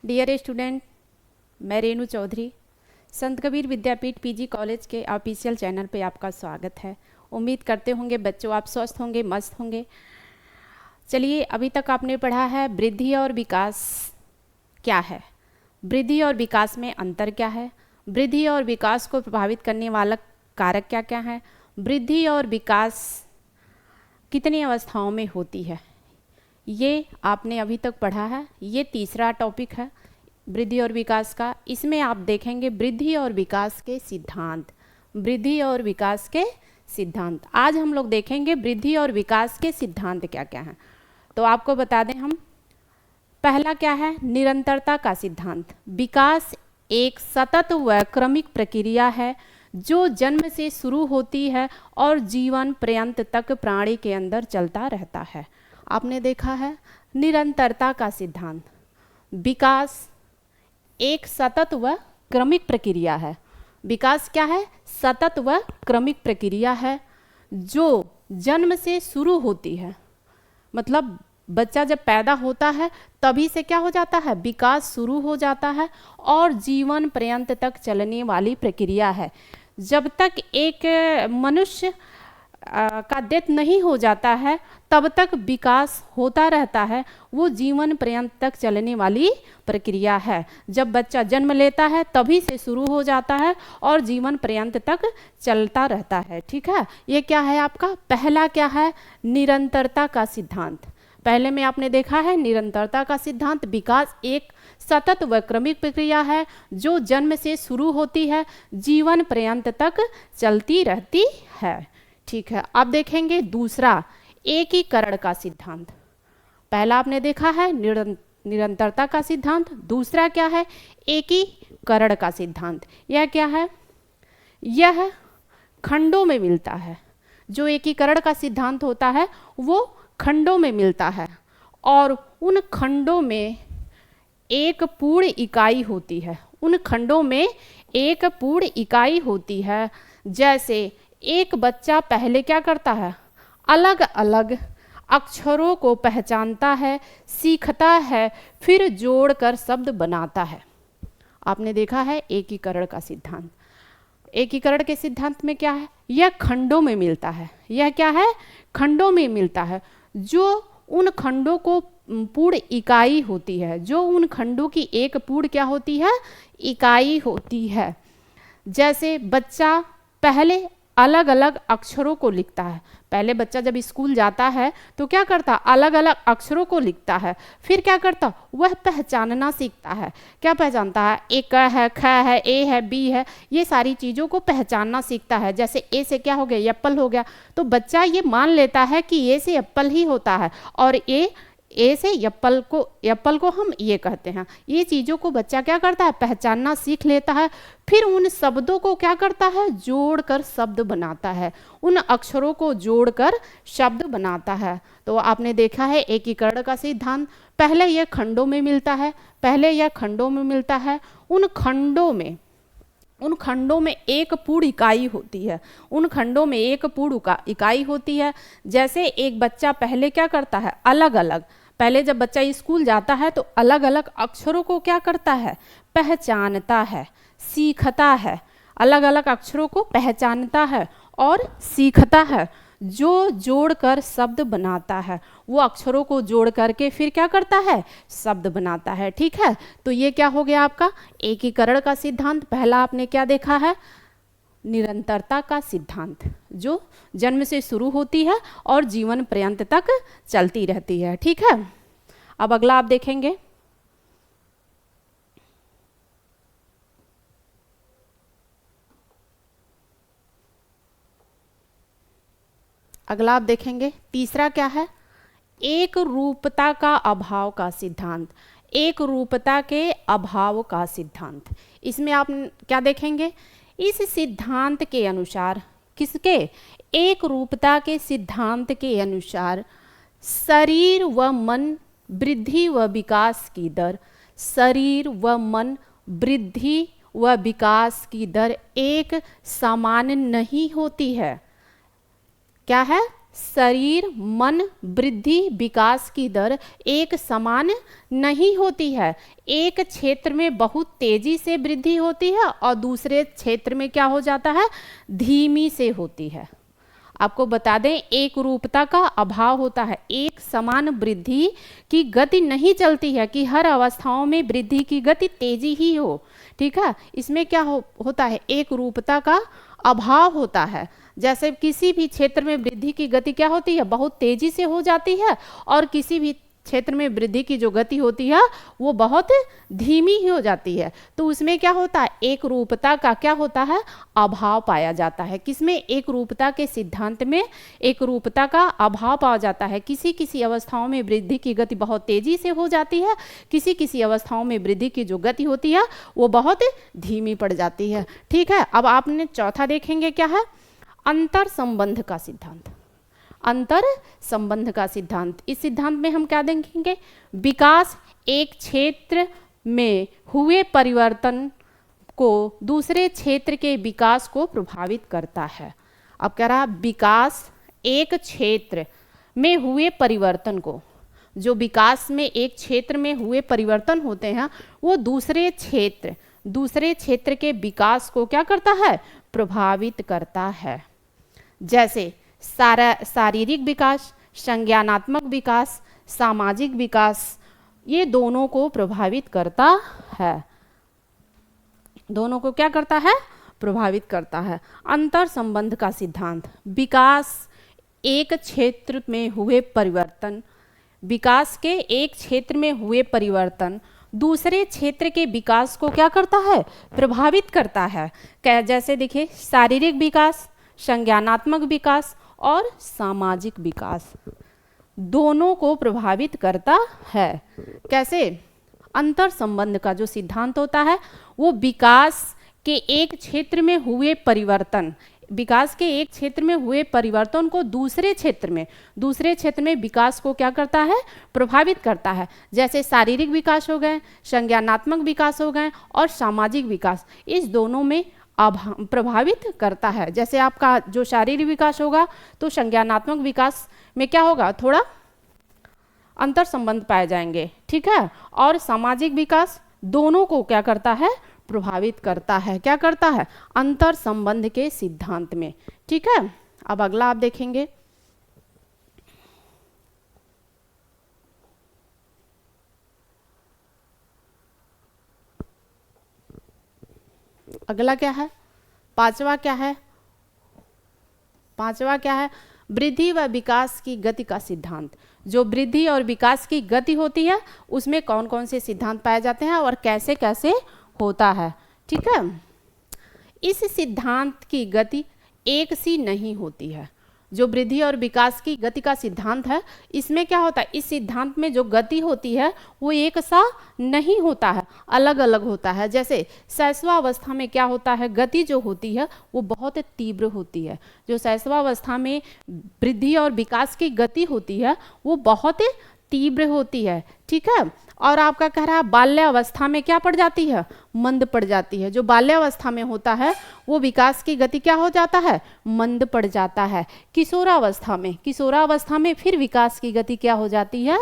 Dear student, मैं रेणु चौधरी संत कबीर विद्यापीठ PG college के official channel पे आपका स्वागत है। उम्मीद करते होंगे बच्चों आप स्वस्थ होंगे, मस्त होंगे। चलिए, अभी तक आपने पढ़ा है वृद्धि और विकास क्या है, वृद्धि और विकास में अंतर क्या है, वृद्धि और विकास को प्रभावित करने वाला कारक क्या क्या है, वृद्धि और विकास कितनी अवस्थाओं में होती है, ये आपने अभी तक पढ़ा है। ये तीसरा टॉपिक है वृद्धि और विकास का। इसमें आप देखेंगे वृद्धि और विकास के सिद्धांत, वृद्धि और विकास के सिद्धांत। आज हम लोग देखेंगे वृद्धि और विकास के सिद्धांत क्या क्या हैं। तो आपको बता दें हम, पहला क्या है, निरंतरता का सिद्धांत। विकास एक सतत व क्रमिक प्रक्रिया है जो जन्म से शुरू होती है और जीवन पर्यंत तक प्राणी के अंदर चलता रहता है। आपने देखा है निरंतरता का सिद्धांत। विकास एक सतत व क्रमिक प्रक्रिया है। विकास क्या है? सतत व क्रमिक प्रक्रिया है जो जन्म से शुरू होती है। मतलब बच्चा जब पैदा होता है तभी से क्या हो जाता है, विकास शुरू हो जाता है और जीवन पर्यंत तक चलने वाली प्रक्रिया है। जब तक एक मनुष्य का डेथ नहीं हो जाता है तब तक विकास होता रहता है, वो जीवन पर्यंत तक चलने वाली प्रक्रिया है। जब बच्चा जन्म लेता है तभी से शुरू हो जाता है और जीवन पर्यंत तक चलता रहता है। ठीक है, ये क्या है आपका पहला क्या है, निरंतरता का सिद्धांत। पहले में आपने देखा है निरंतरता का सिद्धांत। विकास एक सतत व क्रमिक प्रक्रिया है जो जन्म से शुरू होती है, जीवन पर्यंत तक चलती रहती है। ठीक है, अब देखेंगे दूसरा एकीकरण का सिद्धांत। पहला आपने देखा है निरंतरता का सिद्धांत, दूसरा क्या है, एकीकरण का सिद्धांत। यह क्या है, यह खंडों में मिलता है। जो एकीकरण का सिद्धांत होता है वो खंडों में मिलता है और उन खंडों में एक पूर्ण इकाई होती है। उन खंडों में एक पूर्ण इकाई होती है। जैसे एक बच्चा पहले क्या करता है, अलग अलग अक्षरों को पहचानता है, सीखता है, फिर जोड़कर शब्द बनाता है। आपने देखा है एकीकरण का सिद्धांत। एकीकरण के सिद्धांत में क्या है, यह खंडों में मिलता है। यह क्या है, खंडों में मिलता है। जो उन खंडों को पूर्ण इकाई होती है, जो उन खंडों की एक पूर्ण क्या होती है, इकाई होती है। जैसे बच्चा पहले अलग अलग अक्षरों को लिखता है। पहले बच्चा जब स्कूल जाता है तो क्या करता, अलग अलग अक्षरों को लिखता है। फिर क्या करता, वह पहचानना सीखता है। क्या पहचानता है, एक क है, ख है, ए है, बी है, ये सारी चीज़ों को पहचानना सीखता है। जैसे ए से क्या हो गया, एप्पल हो गया, तो बच्चा ये मान लेता है कि ए से एप्पल ही होता है और ए से एप्पल को हम ये कहते हैं। ये चीज़ों को बच्चा क्या करता है, पहचानना सीख लेता है। फिर उन शब्दों को क्या करता है, जोड़कर शब्द बनाता है। उन अक्षरों को जोड़कर शब्द बनाता है। तो आपने देखा है एकीकरण का सिद्धांत। पहले यह खंडों में मिलता है, पहले यह खंडों में मिलता है। उन खंडों में एक पूर्ण इकाई होती है। उन खंडों में एक पूर्ण इकाई होती है। जैसे एक बच्चा पहले क्या करता है, अलग अलग, पहले जब बच्चा स्कूल जाता है तो अलग अलग अक्षरों को क्या करता है, पहचानता है, सीखता है। अलग अलग अक्षरों को पहचानता है और सीखता है, जो जोड़कर शब्द बनाता है। वो अक्षरों को जोड़ करके फिर क्या करता है, शब्द बनाता है। ठीक है, तो ये क्या हो गया आपका एकीकरण का सिद्धांत। पहला आपने क्या देखा है, निरंतरता का सिद्धांत, जो जन्म से शुरू होती है और जीवन पर्यंत तक चलती रहती है। ठीक है, अब अगला आप देखेंगे, तीसरा क्या है, एक रूपता का अभाव का सिद्धांत। एक रूपता के अभाव का सिद्धांत। इसमें आप क्या देखेंगे, इस सिद्धांत के अनुसार, किसके, एक रूपता के सिद्धांत के अनुसार शरीर व मन वृद्धि व विकास की दर, शरीर व मन वृद्धि व विकास की दर एक समान नहीं होती है। क्या है, शरीर मन वृद्धि विकास की दर एक समान नहीं होती है। एक क्षेत्र में बहुत तेजी से वृद्धि होती है और दूसरे क्षेत्र में क्या हो जाता है, धीमी से होती है। आपको बता दें, एक रूपता का अभाव होता है। एक समान वृद्धि की गति नहीं चलती है कि हर अवस्थाओं में वृद्धि की गति तेजी ही हो। ठीक है, इसमें क्या होता है, एक रूपता का अभाव होता है। जैसे किसी भी क्षेत्र में वृद्धि की गति क्या होती है, बहुत तेजी से हो जाती है, और किसी भी क्षेत्र में वृद्धि की जो गति होती है वो बहुत धीमी ही हो जाती है। तो उसमें क्या होता है, एक रूपता का क्या होता है, अभाव पाया जाता है। किसमें, एक रूपता के सिद्धांत में एक रूपता का अभाव पाया जाता है। किसी किसी अवस्थाओं में वृद्धि की गति बहुत तेजी से हो जाती है, किसी किसी अवस्थाओं में वृद्धि की जो गति होती है वो बहुत धीमी पड़ जाती है। ठीक है, अब आपने चौथा देखेंगे क्या है, अंतर संबंध का सिद्धांत। अंतर संबंध का सिद्धांत, इस सिद्धांत में हम क्या देखेंगे, विकास एक क्षेत्र में हुए परिवर्तन को दूसरे क्षेत्र के विकास को प्रभावित करता है। अब कह रहा, विकास एक क्षेत्र में हुए परिवर्तन को, जो विकास में एक क्षेत्र में हुए परिवर्तन होते हैं वो दूसरे क्षेत्र के विकास को क्या करता है, प्रभावित करता है। जैसे शारीरिक विकास, संज्ञानात्मक विकास, सामाजिक विकास, ये दोनों को प्रभावित करता है। दोनों को क्या करता है, प्रभावित करता है। अंतर संबंध का सिद्धांत, विकास एक क्षेत्र में हुए परिवर्तन, विकास के एक क्षेत्र में हुए परिवर्तन दूसरे क्षेत्र के विकास को क्या करता है, प्रभावित करता है। जैसे देखिए, शारीरिक विकास, संज्ञानात्मक विकास और सामाजिक विकास दोनों को प्रभावित करता है। कैसे, अंतर संबंध का जो सिद्धांत होता है वो विकास के एक क्षेत्र में हुए परिवर्तन, विकास के एक क्षेत्र में हुए परिवर्तन को दूसरे क्षेत्र में विकास को क्या करता है, प्रभावित करता है। जैसे शारीरिक विकास हो गए, संज्ञानात्मक विकास हो गए और सामाजिक विकास, इस दोनों में प्रभावित करता है। जैसे आपका जो शारीरिक विकास होगा तो संज्ञानात्मक विकास में क्या होगा, थोड़ा अंतर संबंध पाए जाएंगे। ठीक है, और सामाजिक विकास दोनों को क्या करता है, प्रभावित करता है। क्या करता है, अंतर संबंध के सिद्धांत में। ठीक है, अब अगला आप देखेंगे, अगला क्या है, पांचवा क्या है, वृद्धि व विकास की गति का सिद्धांत। जो वृद्धि और विकास की गति होती है उसमें कौन कौन से सिद्धांत पाए जाते हैं और कैसे कैसे होता है। ठीक है, इस सिद्धांत की गति एक सी नहीं होती है। जो वृद्धि और विकास की गति का सिद्धांत है, इसमें क्या होता है, इस सिद्धांत में जो गति होती है वो एक सा नहीं होता है, अलग अलग होता है। जैसे शैशवावस्था में क्या होता है, गति जो होती है वो बहुत तीव्र होती है। जो शैशवावस्था में वृद्धि और विकास की गति होती है वो बहुत तीव्र होती है। ठीक है, और आपका कह रहा है बाल्यावस्था में क्या पड़ जाती है, मंद पड़ जाती है। जो बाल्यावस्था में होता है वो विकास की गति क्या हो जाता है, मंद पड़ जाता है। किशोरावस्था में फिर विकास की गति क्या हो जाती है,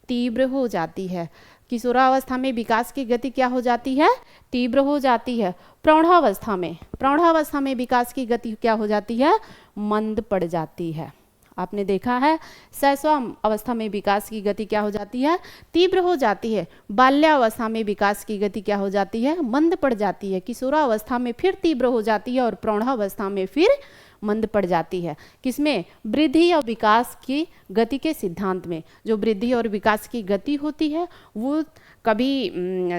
तीव्र हो जाती है। किशोरावस्था में विकास की गति क्या हो जाती है, तीव्र हो जाती है। प्रौढ़ावस्था में विकास की गति क्या हो जाती है, मंद पड़ जाती है। आपने देखा है, शैशव अवस्था में विकास की गति क्या हो जाती है, तीव्र हो जाती है। बाल्यावस्था में विकास की गति क्या हो जाती है, मंद पड़ जाती है। किशोरावस्था में फिर तीव्र हो जाती है और प्रौढ़ावस्था में फिर मंद पड़ जाती है। किसमें, वृद्धि और विकास की गति के सिद्धांत में। जो वृद्धि और विकास की गति होती है वो कभी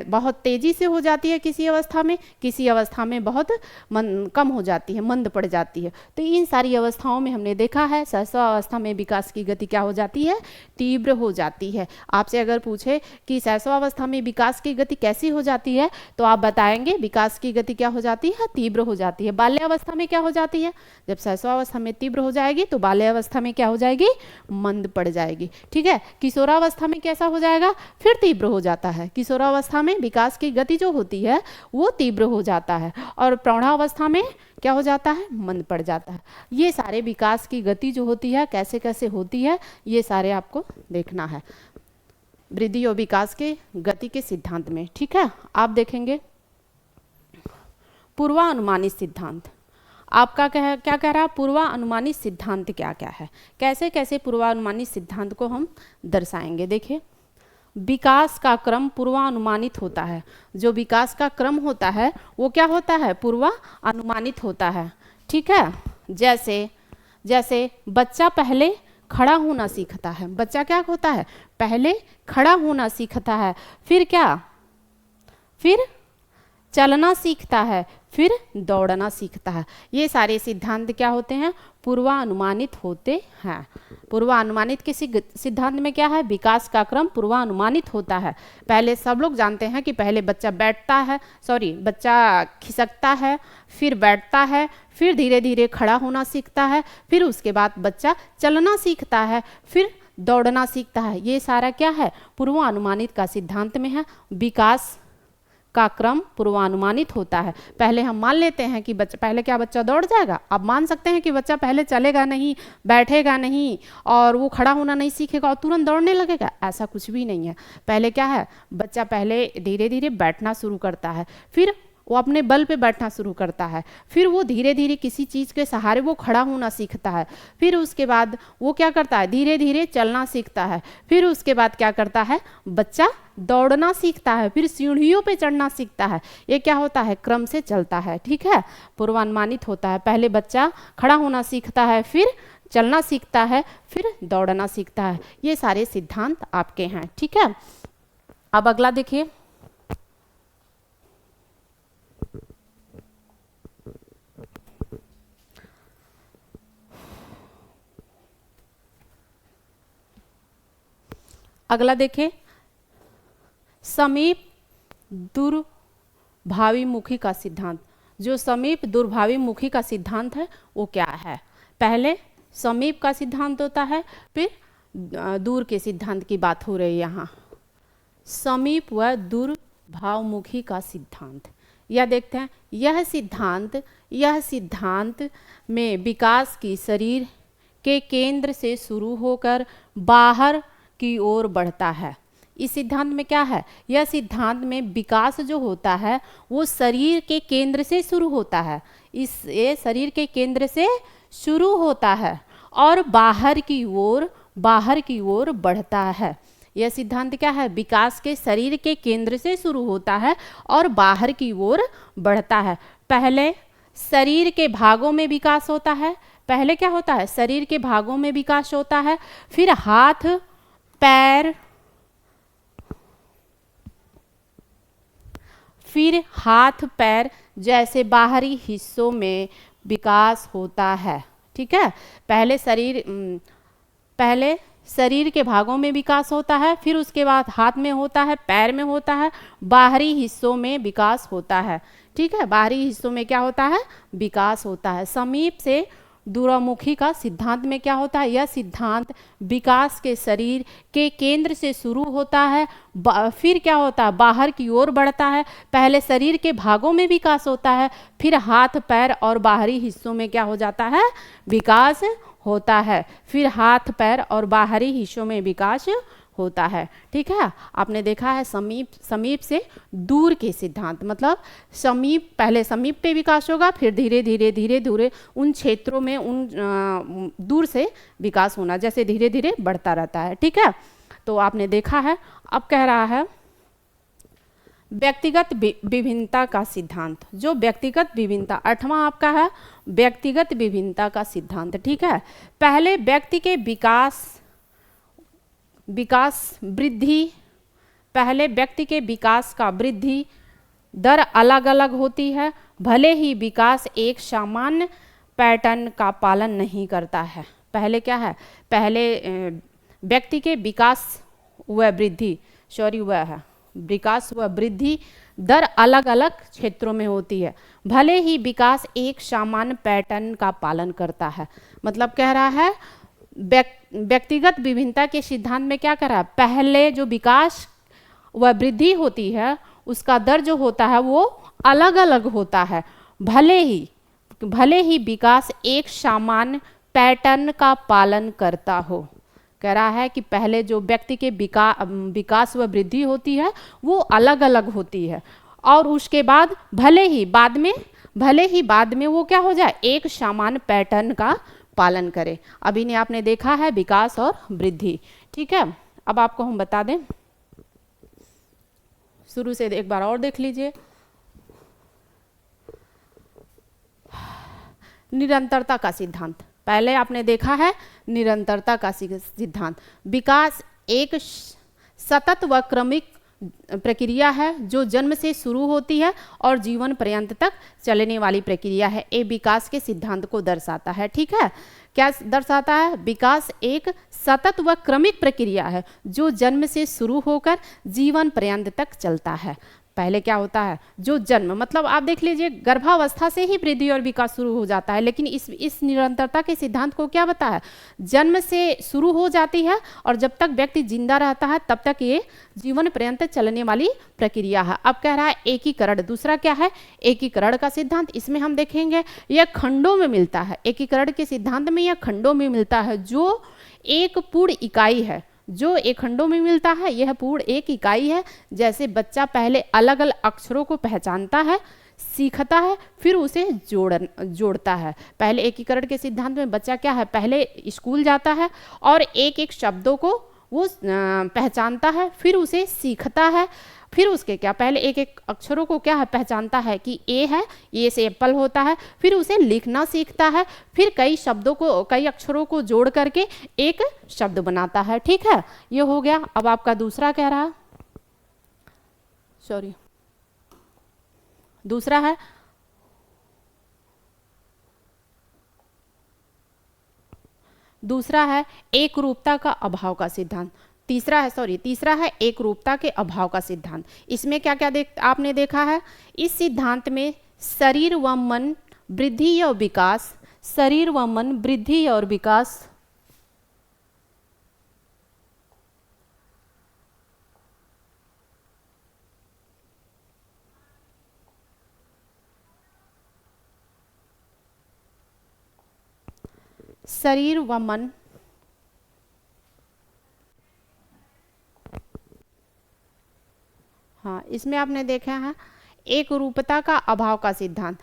बहुत तेजी से हो जाती है किसी अवस्था में बहुत कम हो जाती है, मंद पड़ जाती है। तो इन सारी अवस्थाओं में हमने देखा है शैशवावस्था में विकास की गति क्या हो जाती है, तीव्र हो जाती है। आपसे अगर पूछे कि शैशवावस्था में विकास की गति कैसी हो जाती है तो आप बताएंगे विकास की गति क्या हो जाती है, तीव्र हो जाती है। बाल्यावस्था में क्या हो जाती है, जब शैशवावस्था में तीव्र हो जाएगी तो बाल्यावस्था में क्या हो जाएगी, मंद पड़ जाएगी। ठीक है, किशोरावस्था में कैसा हो जाएगा, फिर तीव्र हो जाता है। किशोरावस्था में विकास की गति जो होती है वो तीव्र हो जाता है और प्रौढ़ावस्था में क्या हो जाता है, मंद पड़ जाता है। ये सारे विकास की गति जो होती है कैसे कैसे होती है ये सारे आपको देखना है वृद्धि और विकास के गति के सिद्धांत में। ठीक है, आप देखेंगे पूर्वानुमानित सिद्धांत। आपका क्या कह रहा है, पूर्वानुमानित सिद्धांत क्या क्या है, कैसे कैसे पूर्वानुमानित सिद्धांत को हम दर्शाएंगे। देखिए, विकास का क्रम पूर्वानुमानित होता है। जो विकास का क्रम होता है वो क्या होता है, पूर्वानुमानित होता है। ठीक है, जैसे जैसे बच्चा पहले खड़ा होना सीखता है, बच्चा क्या होता है, पहले खड़ा होना सीखता है, फिर क्या, फिर चलना सीखता है, फिर दौड़ना सीखता है। ये सारे सिद्धांत क्या होते हैं, पूर्वानुमानित होते हैं। पूर्वानुमानित के सिद्धांत में क्या है, विकास का क्रम पूर्वानुमानित होता है। पहले सब लोग जानते हैं कि पहले बच्चा बच्चा खिसकता है, फिर बैठता है, फिर धीरे धीरे खड़ा होना सीखता है, फिर उसके बाद बच्चा चलना सीखता है, फिर दौड़ना सीखता है। ये सारा क्या है, पूर्वानुमानित का सिद्धांत में है। विकास का क्रम पूर्वानुमानित होता है। पहले हम मान लेते हैं कि पहले क्या बच्चा दौड़ जाएगा, अब मान सकते हैं कि बच्चा पहले चलेगा नहीं, बैठेगा नहीं और वो खड़ा होना नहीं सीखेगा और तुरंत दौड़ने लगेगा, ऐसा कुछ भी नहीं है। पहले क्या है, बच्चा पहले धीरे धीरे बैठना शुरू करता है, फिर वो अपने बल पे बैठना शुरू करता है, फिर वो धीरे धीरे किसी चीज़ के सहारे वो खड़ा होना सीखता है, फिर उसके बाद वो क्या करता है, धीरे धीरे चलना सीखता है, फिर उसके बाद क्या करता है, बच्चा दौड़ना सीखता है, फिर सीढ़ियों पे चढ़ना सीखता है। ये क्या होता है, क्रम से चलता है। ठीक है, पूर्वानुमानित होता है। पहले बच्चा खड़ा होना सीखता है, फिर चलना सीखता है, फिर दौड़ना सीखता है। ये सारे सिद्धांत आपके हैं। ठीक है, अब अगला देखिए, अगला देखिए, समीप दूरभाविमुखी का सिद्धांत। जो समीप दूरभाविमुखी का सिद्धांत है वो क्या है, पहले समीप का सिद्धांत होता है, फिर दूर के सिद्धांत की बात हो रही है यहाँ। समीप व दूरभावमुखी का सिद्धांत, यह देखते हैं। यह सिद्धांत में विकास की शरीर के केंद्र से शुरू होकर बाहर की ओर बढ़ता है। इस सिद्धांत में क्या है, यह सिद्धांत में विकास जो होता है वो शरीर के केंद्र से शुरू होता है। ये शरीर के केंद्र से शुरू होता है और बाहर की ओर बढ़ता है। यह सिद्धांत क्या है, विकास के शरीर के केंद्र से शुरू होता है और बाहर की ओर बढ़ता है। पहले शरीर के भागों में विकास होता है, पहले क्या होता है, शरीर के भागों में विकास होता है, फिर हाथ पैर जैसे बाहरी हिस्सों में विकास होता है। ठीक है, पहले शरीर के भागों में विकास होता है, फिर उसके बाद हाथ में होता है, पैर में होता है, बाहरी हिस्सों में विकास होता है। ठीक है, बाहरी हिस्सों में क्या होता है, विकास होता है। समीप से दूरमुखी का सिद्धांत में क्या होता है, यह सिद्धांत विकास के शरीर के केंद्र से शुरू होता है, फिर क्या होता है, बाहर की ओर बढ़ता है। पहले शरीर के भागों में विकास होता है, फिर हाथ पैर और बाहरी हिस्सों में क्या हो जाता है, विकास होता है, फिर हाथ पैर और बाहरी हिस्सों में विकास होता है। ठीक है, आपने देखा है समीप से दूर के सिद्धांत, मतलब पहले समीप पे विकास होगा, फिर धीरे धीरे उन क्षेत्रों में दूर से विकास होना, जैसे धीरे धीरे बढ़ता रहता है। ठीक है, तो आपने देखा है। अब कह रहा है व्यक्तिगत विभिन्नता का सिद्धांत। जो व्यक्तिगत विभिन्नता, 8वां आपका है व्यक्तिगत विभिन्नता का सिद्धांत। ठीक है, पहले व्यक्ति के पहले व्यक्ति के विकास का वृद्धि दर अलग अलग होती है, भले ही विकास एक सामान्य पैटर्न का पालन नहीं करता है। पहले क्या है, पहले व्यक्ति के विकास व वृद्धि विकास व वृद्धि दर अलग अलग क्षेत्रों में होती है, भले ही विकास एक सामान्य पैटर्न का पालन करता है। मतलब कह रहा है व्यक्तिगत विभिन्नता के सिद्धांत में क्या कर रहा है, पहले जो विकास व वृद्धि होती है उसका दर जो होता है वो अलग अलग होता है, भले ही विकास एक सामान्य पैटर्न का पालन करता हो। कह रहा है कि पहले जो व्यक्ति के विकास व वृद्धि होती है वो अलग अलग होती है, और उसके बाद भले ही बाद में वो क्या हो जाए, एक सामान्य पैटर्न का पालन करे। अभी ने आपने देखा है विकास और वृद्धि, ठीक है। अब आपको हम बता दें, शुरू से एक बार और देख लीजिए। निरंतरता का सिद्धांत, पहले आपने देखा है निरंतरता का सिद्धांत। विकास एक सतत व क्रमिक प्रक्रिया है जो जन्म से शुरू होती है और जीवन पर्यंत तक चलने वाली प्रक्रिया है। ये विकास के सिद्धांत को दर्शाता है, ठीक है। क्या दर्शाता है, विकास एक सतत व क्रमिक प्रक्रिया है जो जन्म से शुरू होकर जीवन पर्यंत तक चलता है। पहले क्या होता है, जो जन्म मतलब आप देख लीजिए गर्भावस्था से ही वृद्धि और विकास शुरू हो जाता है, लेकिन इस निरंतरता के सिद्धांत को क्या बता है, जन्म से शुरू हो जाती है और जब तक व्यक्ति जिंदा रहता है तब तक ये जीवन पर्यंत चलने वाली प्रक्रिया है। अब कह रहा है एकीकरण, दूसरा क्या है, एकीकरण का सिद्धांत। इसमें हम देखेंगे यह खंडों में मिलता है, एकीकरण के सिद्धांत में यह खंडों में मिलता है, जो एक पूर्ण इकाई है, जो एक खंडों में मिलता है, यह पूर्ण एक इकाई है। जैसे बच्चा पहले अलग अलग अक्षरों को पहचानता है, सीखता है, फिर उसे जोड़ता है। पहले एकीकरण के सिद्धांत में बच्चा क्या है, पहले स्कूल जाता है और एक एक शब्दों को वो पहचानता है, फिर उसे सीखता है, फिर उसके क्या पहले एक एक अक्षरों को क्या है पहचानता है कि ए है, ए से एप्पल होता है, फिर उसे लिखना सीखता है, फिर कई शब्दों को कई अक्षरों को जोड़ करके एक शब्द बनाता है, ठीक है। ये हो गया। अब आपका दूसरा कह रहा, सॉरी दूसरा है एक रूपता का अभाव का सिद्धांत। तीसरा है एक रूपता के अभाव का सिद्धांत। इसमें क्या क्या आपने देखा है, इस सिद्धांत में शरीर व मन वृद्धि और विकास, शरीर व मन वृद्धि और विकास शरीर व मन हाँ, इसमें आपने देखा है एक रूपता का अभाव का सिद्धांत।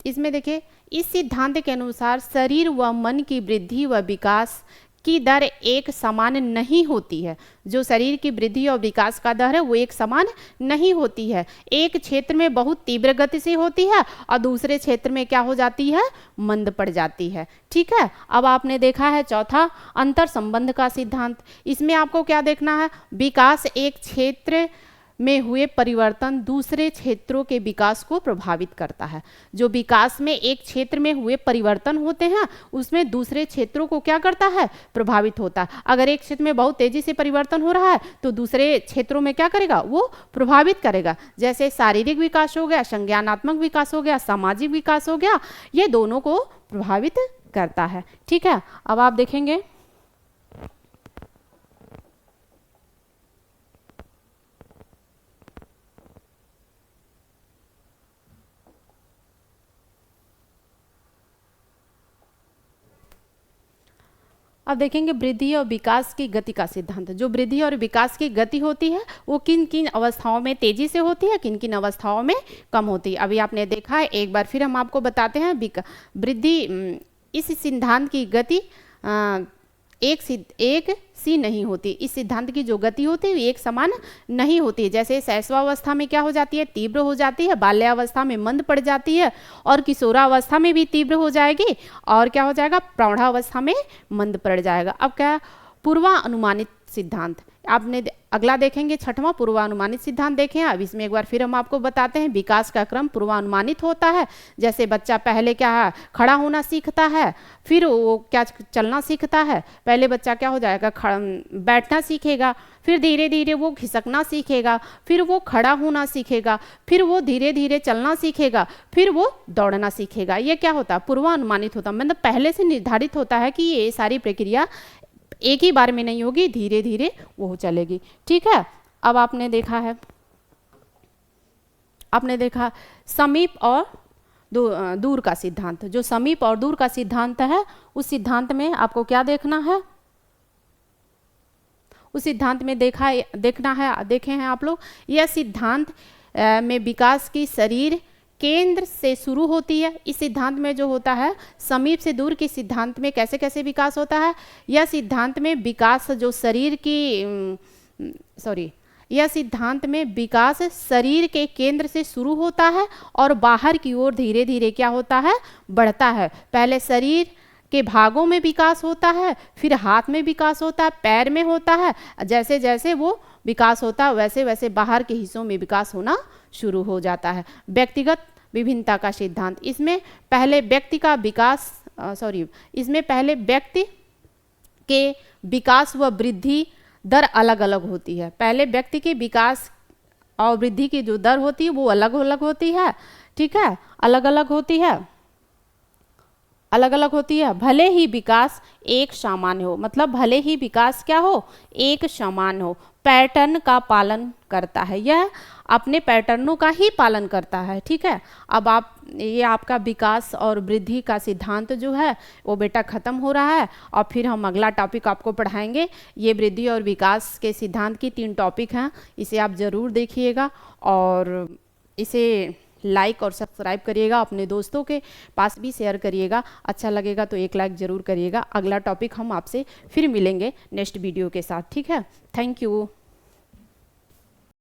इसमें देखिए इस सिद्धांत के अनुसार शरीर व मन की वृद्धि व विकास की दर एक समान नहीं होती है। जो शरीर की वृद्धि और विकास का दर है वो एक समान नहीं होती है। एक क्षेत्र में बहुत तीव्र गति से होती है और दूसरे क्षेत्र में क्या हो जाती है, मंद पड़ जाती है, ठीक है। अब आपने देखा है चौथा अंतर संबंध का सिद्धांत। इसमें आपको क्या देखना है, विकास एक क्षेत्र में हुए परिवर्तन दूसरे क्षेत्रों के विकास को प्रभावित करता है। जो विकास में एक क्षेत्र में हुए परिवर्तन होते हैं उसमें दूसरे क्षेत्रों को क्या करता है, प्रभावित होता है। अगर एक क्षेत्र में बहुत तेजी से परिवर्तन हो रहा है तो दूसरे क्षेत्रों में क्या करेगा, वो प्रभावित करेगा। जैसे शारीरिक विकास हो गया, संज्ञानात्मक विकास हो गया, सामाजिक विकास हो गया, ये दोनों को प्रभावित करता है, ठीक है। अब आप देखेंगे अब देखेंगे वृद्धि और विकास की गति का सिद्धांत। जो वृद्धि और विकास की गति होती है वो किन किन अवस्थाओं में तेजी से होती है, किन किन अवस्थाओं में कम होती है। अभी आपने देखा है, एक बार फिर हम आपको बताते हैं। वृद्धि इस सिद्धांत की गति एक सी नहीं होती। इस सिद्धांत की जो गति होती है एक समान नहीं होती। जैसे शैशवावस्था में क्या हो जाती है, तीव्र हो जाती है, बाल्यावस्था में मंद पड़ जाती है और किशोरावस्था में भी तीव्र हो जाएगी और क्या हो जाएगा, प्रौढ़ावस्था में मंद पड़ जाएगा। अब क्या, पूर्वानुमानित सिद्धांत। आपने अगला देखेंगे छठवां पूर्वानुमानित सिद्धांत देखें। अब इसमें एक बार फिर हम आपको बताते हैं विकास का क्रम पूर्वानुमानित होता है। जैसे बच्चा पहले क्या है, खड़ा होना सीखता है, फिर वो क्या चलना सीखता है। पहले बच्चा क्या हो जाएगा, बैठना सीखेगा, फिर धीरे धीरे वो खिसकना सीखेगा, फिर वो खड़ा होना सीखेगा, फिर वो धीरे धीरे चलना सीखेगा, फिर वो दौड़ना सीखेगा। ये क्या होता है, पूर्वानुमानित होता है, मतलब पहले से निर्धारित होता है कि ये सारी प्रक्रिया एक ही बार में नहीं होगी, धीरे धीरे वो चलेगी। ठीक है। अब आपने देखा समीप और दूर का सिद्धांत। जो समीप और दूर का सिद्धांत है, उस सिद्धांत में आपको क्या देखना है, उस सिद्धांत में देखे हैं आप लोग। यह सिद्धांत में विकास की शरीर केंद्र से शुरू होती है। इस सिद्धांत में जो होता है, समीप से दूर के सिद्धांत में कैसे कैसे विकास होता है, यह सिद्धांत में विकास जो यह सिद्धांत में विकास शरीर के केंद्र से शुरू होता है और बाहर की ओर धीरे धीरे क्या होता है, बढ़ता है। पहले शरीर के भागों में विकास होता है, फिर हाथ में विकास होता है, पैर में होता है। जैसे जैसे वो विकास होता है वैसे वैसे बाहर के हिस्सों में विकास होना शुरू हो जाता है। व्यक्तिगत विभिन्नता का सिद्धांत, इसमें पहले व्यक्ति के विकास व वृद्धि दर अलग अलग होती है। पहले व्यक्ति के विकास और वृद्धि की जो दर होती है वो अलग अलग होती है। ठीक है, अलग अलग होती है। भले ही विकास एक सामान्य हो, मतलब भले ही विकास क्या हो, एक समान हो, पैटर्न का पालन करता है, यह अपने पैटर्नों का ही पालन करता है। ठीक है। अब ये आपका विकास और वृद्धि का सिद्धांत जो है वो बेटा ख़त्म हो रहा है, और फिर हम अगला टॉपिक आपको पढ़ाएंगे। ये वृद्धि और विकास के सिद्धांत की 3 टॉपिक हैं, इसे आप ज़रूर देखिएगा और इसे लाइक और सब्सक्राइब करिएगा, अपने दोस्तों के पास भी शेयर करिएगा। अच्छा लगेगा तो एक लाइक ज़रूर करिएगा। अगला टॉपिक हम आपसे फिर मिलेंगे नेक्स्ट वीडियो के साथ। ठीक है, थैंक यू।